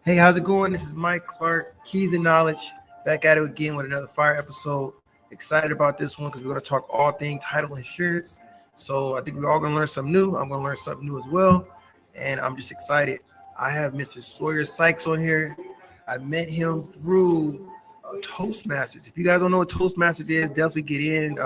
Hey, how's it going? This is Mike Clark, Keys and Knowledge, back at it again with another fire episode. Excited about this one because we're going to talk all things title insurance. So I think we're all going to learn something new. I'm going to learn something new as well. And I'm just excited. I have Mr. Sawyer Sikes on here. I met him through Toastmasters. If you guys don't know what Toastmasters is, definitely get in.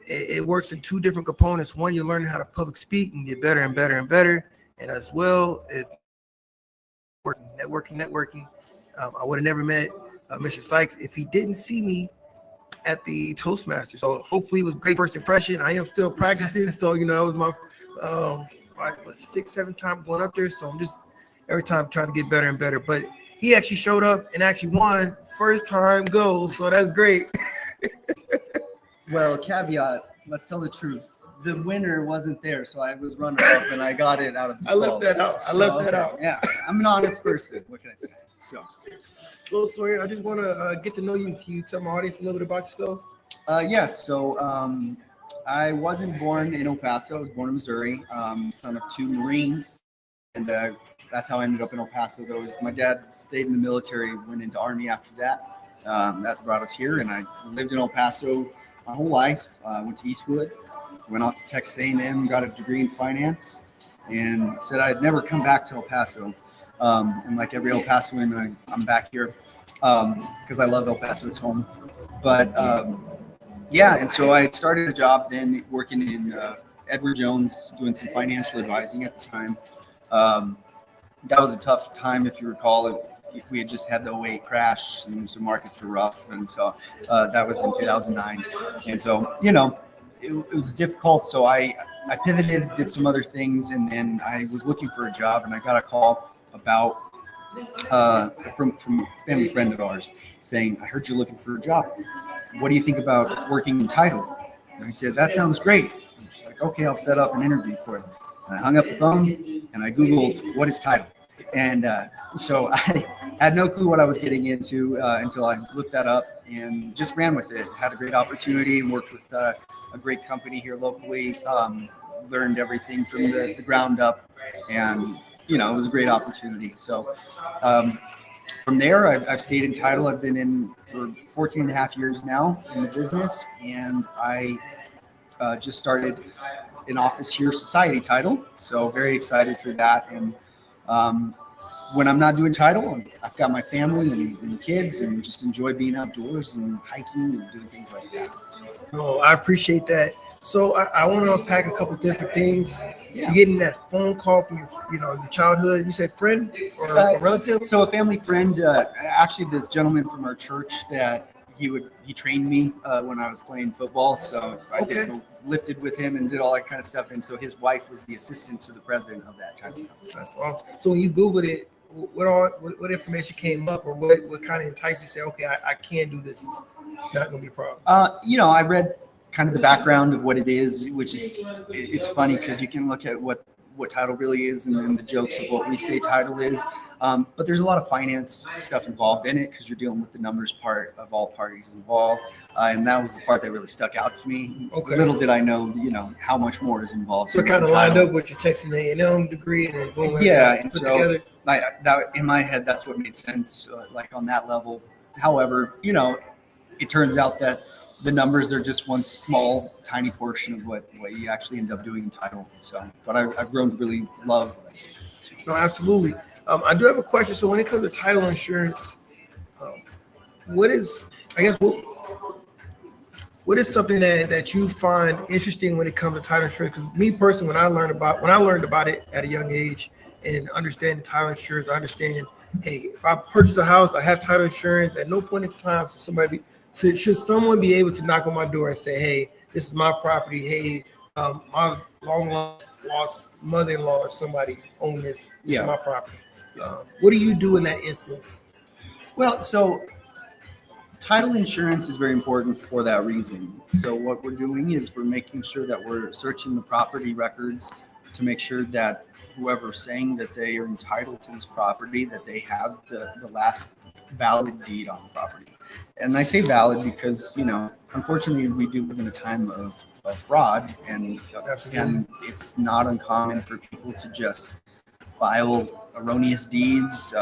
It works in two different components. One, you're learning how to public speak and get better and better and better. And as well as networking. I would have never met Mr. Sikes if he didn't see me at the Toastmasters. So hopefully it was a great first impression. I am still practicing. So, that was my 6-7 time going up there. So I'm just every time trying to get better and better. But he actually showed up and actually won first time goal. So that's great. Well, caveat, let's tell the truth. The winner wasn't there, so I was runner up and I got it out of the I left that out. Yeah, I'm an honest person. What can I say? So Sawyer, I just want to get to know you. Can you tell my audience a little bit about yourself? Yes. So I wasn't born in El Paso. I was born in Missouri, son of two Marines. And that's how I ended up in El Paso. My dad stayed in the military, went into Army after that. That brought us here, and I lived in El Paso my whole life. Went to Eastwood. Went off to Texas A&M, got a degree in finance, and said I'd never come back to El Paso. And like every El Pasoan, I'm back here because I love El Paso. It's home. But and so I started a job then working in Edward Jones, doing some financial advising at the time. That was a tough time, if you recall. We had just had the '08 crash, and so markets were rough, and so that was in 2009. And so, it was difficult. So I pivoted, did some other things, and then I was looking for a job, and I got a call about from a family friend of ours saying, "I heard you're looking for a job. What do you think about working in title?" And I said, "That sounds great." And she's like, "Okay, I'll set up an interview for it." And I hung up the phone and I Googled what is title. And so I had no clue what I was getting into until I looked that up and just ran with it. Had a great opportunity and worked with a great company here locally. Learned everything from the ground up, and it was a great opportunity. So from there, I've stayed in title. I've been in for 14 and a half years now in the business, and I just started an office here, Society Title. So very excited for that. And when I'm not doing title, I've got my family and kids, and just enjoy being outdoors and hiking and doing things like that. Oh, I appreciate that. So I want to unpack a couple different things. Yeah. You're getting that phone call from your childhood. You said friend or a relative? So a family friend, actually this gentleman from our church that he trained me when I was playing football. So I lifted with him and did all that kind of stuff. And so his wife was the assistant to the president of that time. That's awesome. So when you Googled it, what information came up, or what kind of enticed you to say, okay, I can do this? It's not going to be a problem. I read kind of the background of what it is, which is, it's funny because you can look at what title really is and then the jokes of what we say title is. But there's a lot of finance stuff involved in it because you're dealing with the numbers part of all parties involved. And that was the part that really stuck out to me. Okay. Little did I know, how much more is involved. So it kind of lined up with your Texas A&M degree and then boom. Yeah, and so together. That in my head, that's what made sense, like on that level. However, it turns out that the numbers are just one small, tiny portion of what you actually end up doing in title. So, but I've grown to really love. No, absolutely. I do have a question. So when it comes to title insurance, what is something that you find interesting when it comes to title insurance? Because me personally, when I learned about it at a young age and understanding title insurance, I understand, hey, if I purchase a house, I have title insurance. At no point in time should someone be able to knock on my door and say, hey, this is my property. Hey, my long lost mother-in-law or somebody own this. This is my property. What do you do in that instance? Well, so title insurance is very important for that reason. So what we're doing is we're making sure that we're searching the property records to make sure that whoever's saying that they are entitled to this property, that they have the last valid deed on the property. And I say valid because, unfortunately, we do live in a time of fraud, and it's not uncommon for people to just file erroneous deeds.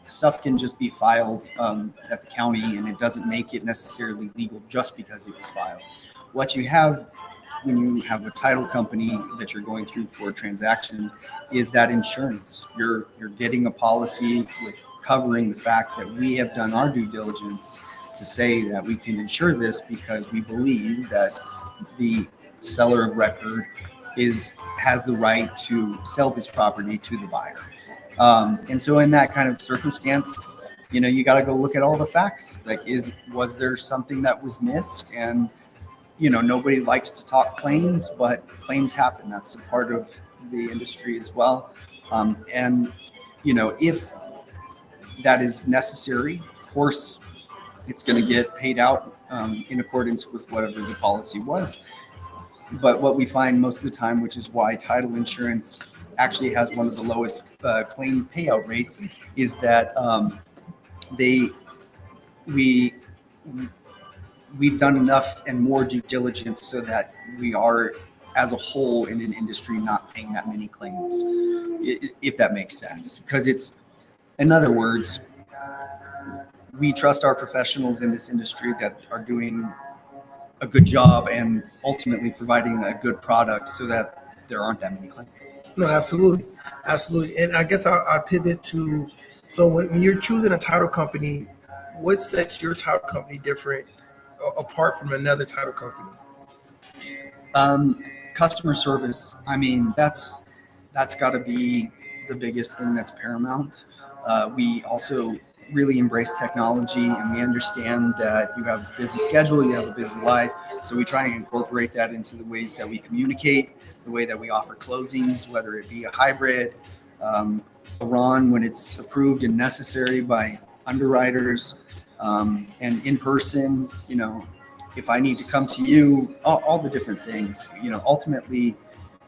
Stuff can just be filed at the county, and it doesn't make it necessarily legal just because it was filed. What you have when you have a title company that you're going through for a transaction is that insurance. You're getting a policy with covering the fact that we have done our due diligence to say that we can insure this because we believe that the seller of record has the right to sell this property to the buyer. And so in that kind of circumstance, you got to go look at all the facts. Like, was there something that was missed? And, nobody likes to talk claims, but claims happen. That's a part of the industry as well. If that is necessary, of course, it's going to get paid out in accordance with whatever the policy was. But what we find most of the time, which is why title insurance actually has one of the lowest claim payout rates, is that we've done enough and more due diligence so that we are, as a whole in an industry, not paying that many claims, if that makes sense. Because in other words, we trust our professionals in this industry that are doing a good job and ultimately providing a good product so that there aren't that many claims. No, absolutely. And I guess I'll pivot to, so when you're choosing a title company, what sets your title company different apart from another title company? Customer service. That's got to be the biggest thing that's paramount. We also really embrace technology, and we understand that you have a busy schedule, you have a busy life. So we try and incorporate that into the ways that we communicate, the way that we offer closings, whether it be a hybrid, a RON when it's approved and necessary by underwriters, and in person, if I need to come to you, all the different things. Ultimately,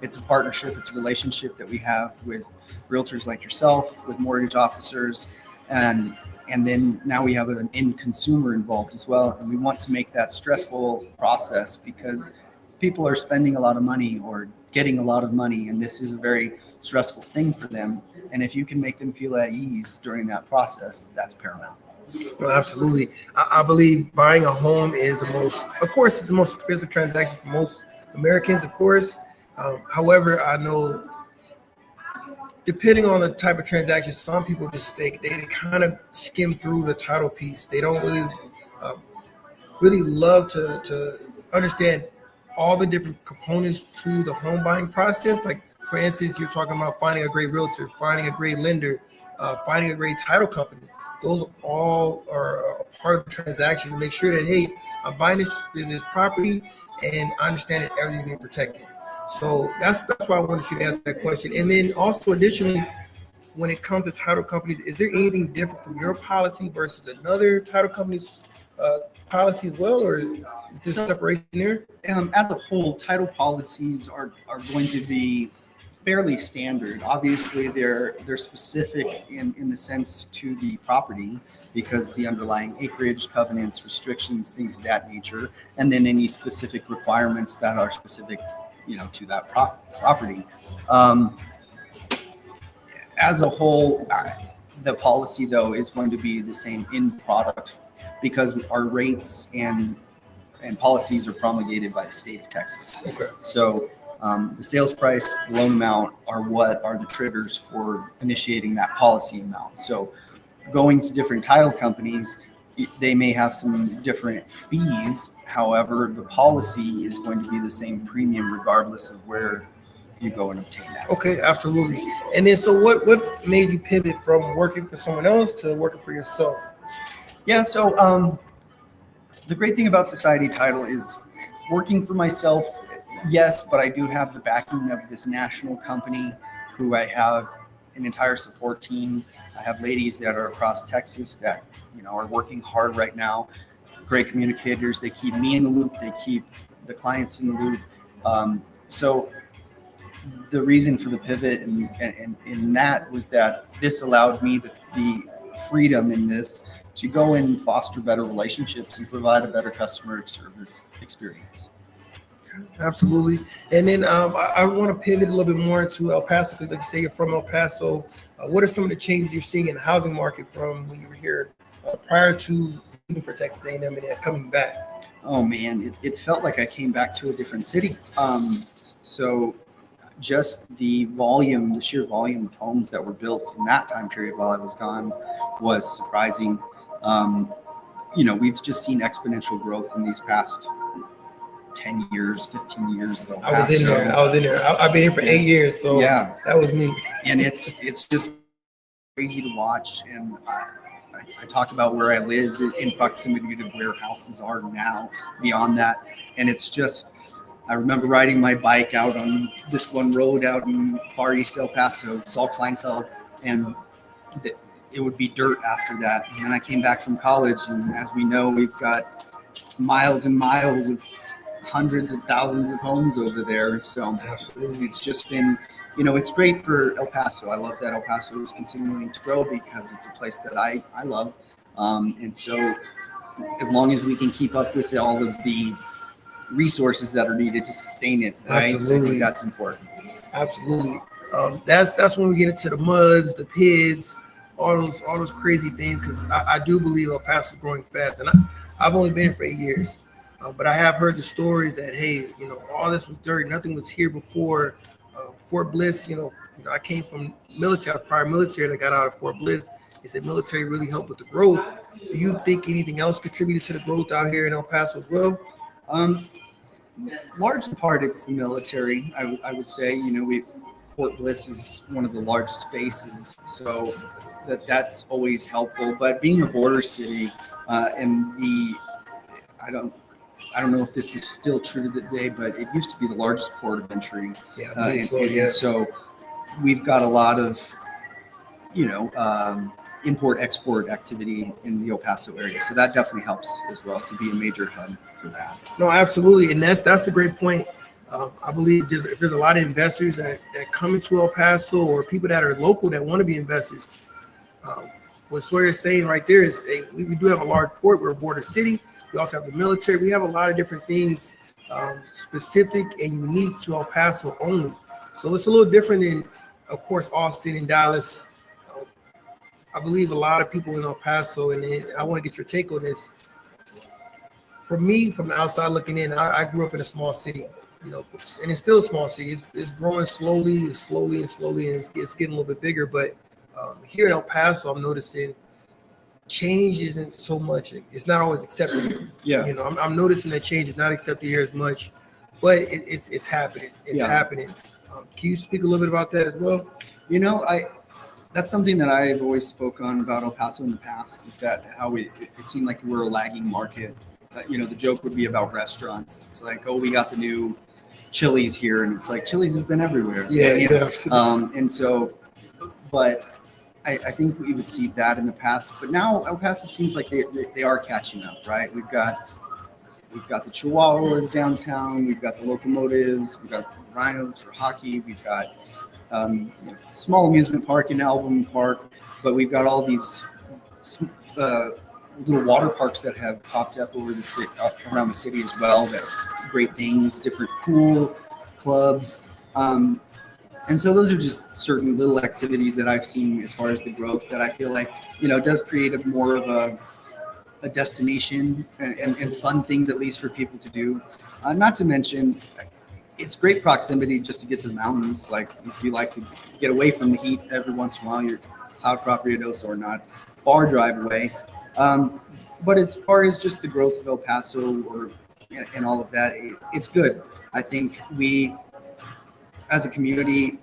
it's a partnership, it's a relationship that we have with realtors like yourself, with mortgage officers, and then now we have an end consumer involved as well. And we want to make that stressful process because people are spending a lot of money or getting a lot of money, and this is a very stressful thing for them. And if you can make them feel at ease during that process, that's paramount. No, absolutely. I believe buying a home is the most expensive transaction for most Americans, of course. However, I know depending on the type of transaction, some people just they kind of skim through the title piece. They don't really love to understand all the different components to the home buying process. Like, for instance, you're talking about finding a great realtor, finding a great lender, finding a great title company. Those all are a part of the transaction to make sure that, hey, I'm buying this property and I understand that everything's being protected. So that's why I wanted you to answer that question. And then also additionally, when it comes to title companies, is there anything different from your policy versus another title company's policy as well, or is there separation there? As a whole, title policies are going to be fairly standard. Obviously, they're specific in the sense to the property because the underlying acreage, covenants, restrictions, things of that nature, and then any specific requirements that are specific, to that property. As a whole, the policy though is going to be the same in product because our rates and policies are promulgated by the state of Texas. Okay. So the sales price, the loan amount are what are the triggers for initiating that policy amount. So going to different title companies, they may have some different fees. However, the policy is going to be the same premium regardless of where you go and obtain that. Okay, absolutely. And then, so what made you pivot from working for someone else to working for yourself? Yeah, so the great thing about Society Title is working for myself, yes, but I do have the backing of this national company who I have an entire support team. I have ladies that are across Texas that are working hard right now. Great communicators. They keep me in the loop. They keep the clients in the loop. So the reason for the pivot and that was that this allowed me the freedom in this to go and foster better relationships and provide a better customer service experience. Absolutely. And then I want to pivot a little bit more into El Paso because, like you say, you're from El Paso. What are some of the changes you're seeing in the housing market from when you were here prior to leaving for Texas A&M and then coming back? Oh man, it felt like I came back to a different city. So just the sheer volume of homes that were built in that time period while I was gone was surprising. We've just seen exponential growth in these past 10 years, 15 years of El Paso. I was in there. I've been here for 8 years, so yeah, that was me. And it's just crazy to watch. And I talked about where I lived in proximity to where houses are now, beyond that. And it's just, I remember riding my bike out on this one road out in far east El Paso, Saul Kleinfeld, and it would be dirt after that. And then I came back from college, and as we know, we've got miles and miles of hundreds of thousands of homes over there. So Absolutely. it's just been, it's great for El Paso. I love that El Paso is continuing to grow because it's a place that I love. And so as long as we can keep up with all of the resources that are needed to sustain it, right? Absolutely. I think that's important. Absolutely. That's when we get into the muds, the PIDs, all those crazy things. Because I do believe El Paso is growing fast, and I've only been here for 8 years, but I have heard the stories that all this was dirt, nothing was here before. Fort Bliss, I came from prior military that got out of Fort Bliss. They said military really helped with the growth. Do you think anything else contributed to the growth out here in El Paso as well? Large in part, it's the military. I would say, Fort Bliss is one of the largest bases, so that's always helpful. But being a border city, I don't know if this is still true today, but it used to be the largest port of entry. Yeah, and so we've got a lot of, import-export activity in the El Paso area. So that definitely helps as well to be a major hub for that. No, absolutely. And that's a great point. I believe if there's a lot of investors that come into El Paso or people that are local that want to be investors, what Sawyer's saying right there is we do have a large port. We're a border city. We also have the military. We have a lot of different things specific and unique to El Paso only. So it's a little different than, of course, Austin and Dallas. I believe a lot of people in El Paso, and I want to get your take on this. For me, from the outside looking in, I grew up in a small city, and it's still a small city. It's growing slowly, and it's getting a little bit bigger. But here in El Paso, I'm noticing change isn't so much. It's not always accepted here. Yeah. I'm noticing that change is not accepted here as much, but it's happening. It's happening. Can you speak a little bit about that as well? That's something that I've always spoke on about El Paso in the past, is that how it seemed like we're a lagging market. The joke would be about restaurants. It's like, oh, we got the new Chili's here, and it's like Chili's has been everywhere. Yeah. And so, but I think we would see that in the past, but now El Paso seems like they are catching up, right? We've got the Chihuahuas downtown, we've got the locomotives, we've got the Rhinos for hockey, we've got small amusement park in Alvin Park, but we've got all these little water parks that have popped up over the city, around the city as well. That are great things, different pool clubs, and so those are just certain little activities that I've seen as far as the growth that I feel like does create a more of a destination and fun things, at least for people to do. Not to mention, it's great proximity just to get to the mountains. Like if you like to get away from the heat every once in a while, you're Cloud Crop Riodoso or not, far drive away. But as far as just the growth of El Paso and all of that, it's good. I think we, as a community,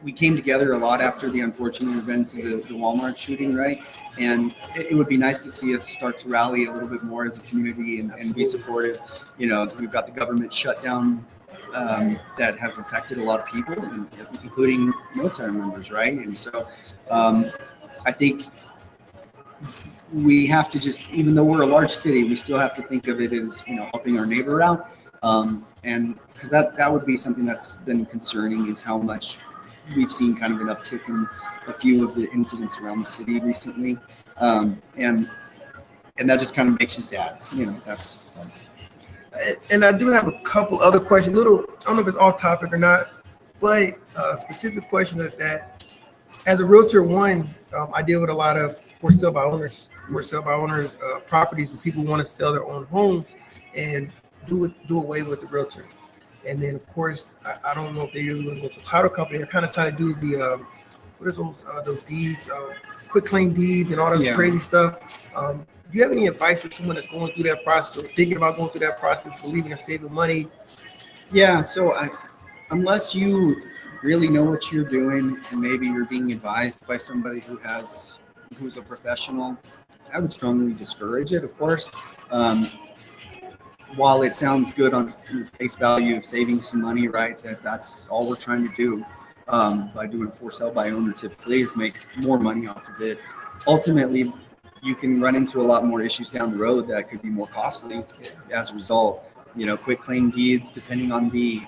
we came together a lot after the unfortunate events of the Walmart shooting, right? And it would be nice to see us start to rally a little bit more as a community and be supportive. We've got the government shutdown that have affected a lot of people, including military members, right? And so I think we have to just, even though we're a large city, we still have to think of it as, helping our neighbor out. And because that would be something that's been concerning, is how much we've seen kind of an uptick in a few of the incidents around the city recently. And that just kind of makes you sad. That's And I do have a couple other questions. Little, I don't know if it's off topic or not, but specific questions that as a realtor, one, I deal with a lot of for sale by owners properties where people want to sell their own homes and do away with the realtor. And then, of course, I don't know if they really want to go to a title company. They're kind of trying to do the what is those deeds, quick claim deeds, and all that Yeah. crazy stuff. Do you have any advice for someone that's going through that process or thinking about going through that process, believing they're saving money? Yeah, so unless you really know what you're doing and maybe you're being advised by somebody who's a professional, I would strongly discourage it, of course. Um, while it sounds good on face value of saving some money, right? That's all we're trying to do by doing for sale by owner typically is make more money off of it. Ultimately, you can run into a lot more issues down the road that could be more costly as a result. Quick claim deeds, depending on the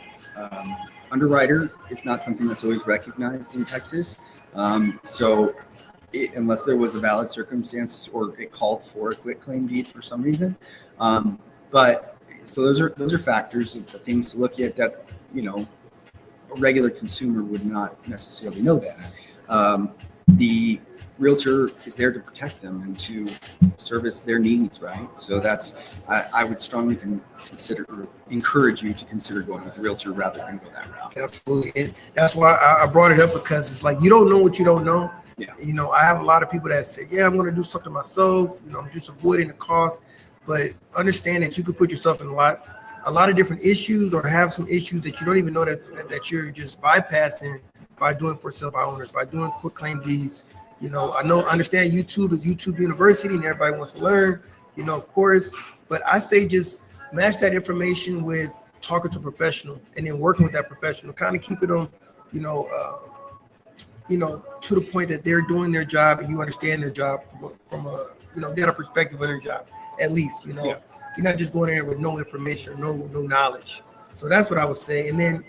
underwriter, it's not something that's always recognized in Texas. Unless there was a valid circumstance or it called for a quick claim deed for some reason. But so those are factors of the things to look at that, a regular consumer would not necessarily know that. The realtor is there to protect them and to service their needs, right? So I would strongly encourage you to consider going with the realtor rather than go that route. Absolutely. And that's why I brought it up, because it's like you don't know what you don't know. Yeah. I have a lot of people that say, yeah, I'm going to do something myself. I'm just avoiding the cost. But understand that you could put yourself in a lot of different issues, or have some issues that you don't even know that you're just bypassing by doing for sale by owners, by doing quick claim deeds. Understand YouTube is YouTube University and everybody wants to learn, of course. But I say just match that information with talking to a professional and then working with that professional, kind of keep it on, to the point that they're doing their job and you understand their job from a they had a perspective of their job, at least. Yeah. You're not just going in there with no information or no knowledge. So that's what I would say. And then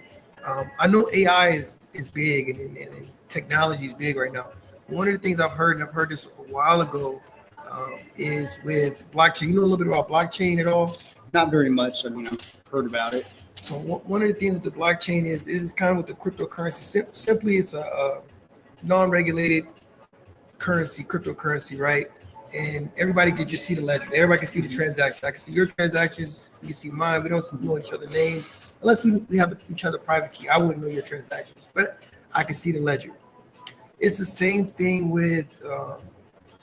I know AI is big and technology is big right now. One of the things I've heard, and I've heard this a while ago, is with blockchain. You know a little bit about blockchain at all? Not very much. I mean, I've heard about it. So one of the things with the blockchain is kind of with the cryptocurrency. Simply, it's a non-regulated cryptocurrency, right? And everybody can just see the ledger. Everybody can see the transaction. I can see your transactions. You can see mine. We don't know each other's names unless we have each other private key. I wouldn't know your transactions, but I can see the ledger. It's the same thing with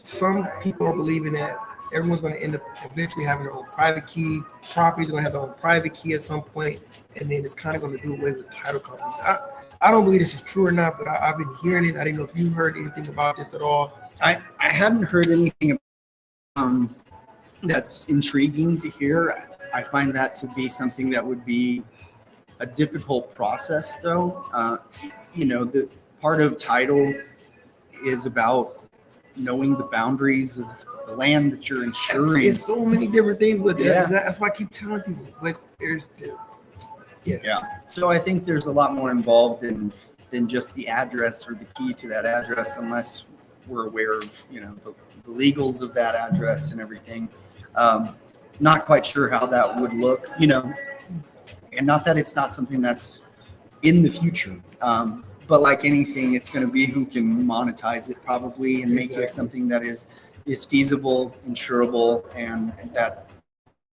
some people are believing that everyone's going to end up eventually having their own private key. Properties are going to have their own private key at some point, and then it's kind of going to do away with title companies. I don't believe this is true or not, but I've been hearing it. I didn't know if you heard anything about this at all. I hadn't heard anything that's intriguing to hear. I find that to be something that would be a difficult process, though. The part of title is about knowing the boundaries of the land that you're insuring. It's so many different things with it. Yeah. That's why I keep telling people. But Yeah. So I think there's a lot more involved than just the address or the key to that address, unless we're aware of the legals of that address and everything. Not quite sure how that would look, and not that it's not something that's in the future. But like anything, it's going to be who can monetize it probably and make it something that is feasible, insurable, and that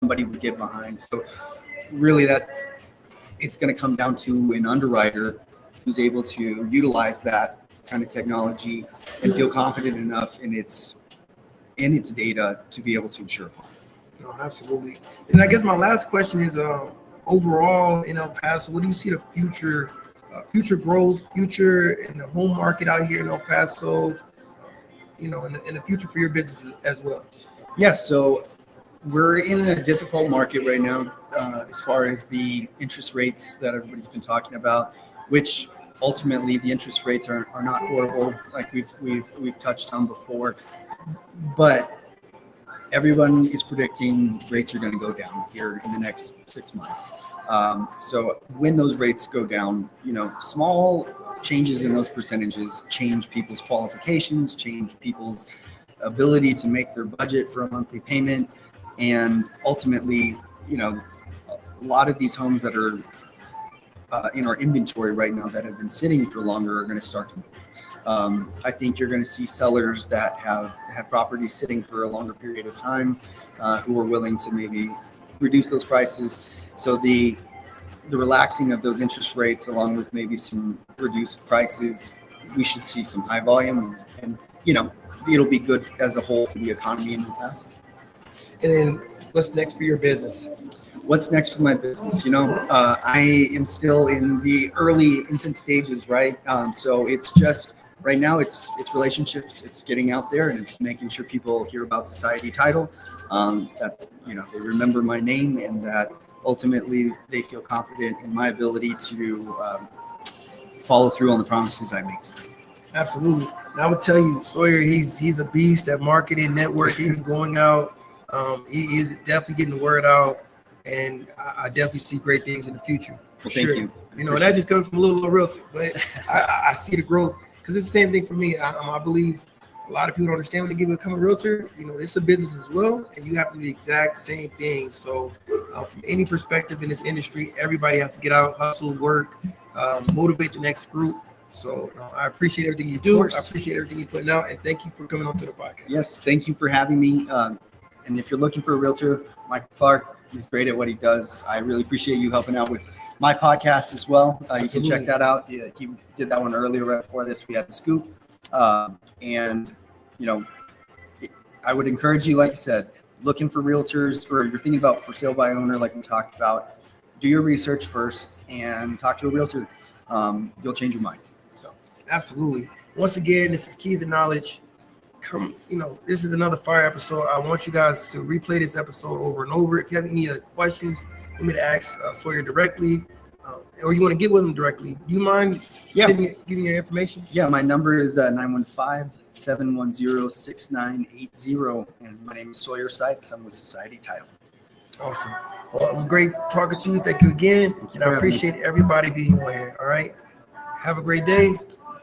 somebody would get behind. So really that it's going to come down to an underwriter who's able to utilize that kind of technology and feel confident enough in its data to be able to insure. No, absolutely. And I guess my last question is overall in El Paso, what do you see the future growth, future in the home market out here in El Paso, in the future for your business as well? Yeah, so we're in a difficult market right now as far as the interest rates that everybody's been talking about, which ultimately the interest rates are not horrible, like we've touched on before, but everyone is predicting rates are going to go down here in the next 6 months. So when those rates go down, small changes in those percentages change people's qualifications, change people's ability to make their budget for a monthly payment, and ultimately, lot of these homes that are in our inventory right now that have been sitting for longer are going to start to move. I think you're going to see sellers that have had properties sitting for a longer period of time who are willing to maybe reduce those prices. So the relaxing of those interest rates, along with maybe some reduced prices, we should see some high volume, and it'll be good as a whole for the economy in El Paso. And then what's next for your business? What's next for my business? I am still in the early infant stages, right? So it's just right now it's relationships, it's getting out there, and it's making sure people hear about Society Title, that they remember my name, and that ultimately they feel confident in my ability to follow through on the promises I make to them. Absolutely. And I would tell you, Sawyer, he's a beast at marketing, networking, going out. He is definitely getting the word out, and I definitely see great things in the future. Well, thank you. And that just comes from a little realtor, but I see the growth, because it's the same thing for me. I believe a lot of people don't understand when they become a realtor. It's a business as well, and you have to do the exact same thing. So from any perspective in this industry, everybody has to get out, hustle, work, motivate the next group. So I appreciate everything you do. I appreciate everything you're putting out, and thank you for coming on to the podcast. Yes, thank you for having me. And if you're looking for a realtor, Michael Clark, he's great at what he does. I really appreciate you helping out with my podcast as well. You can check that out. Yeah, he did that one earlier right before this. We had the scoop. And I would encourage you, like I said, looking for realtors, or you're thinking about for sale by owner, like we talked about, do your research first and talk to a realtor. You'll change your mind. So absolutely. Once again, this is Keys of Knowledge. This is another fire episode. I want you guys to replay this episode over and over. If you have any other questions, you want me to ask Sawyer directly, or you want to get with him directly, do you mind giving your information? Yeah, my number is 915-710-6980, and my name is Sawyer Sikes. I'm with Society Title. Awesome. Well, it was great talking to you. Thank you again, and I appreciate everybody being on here. All right, have a great day.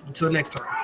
Until next time.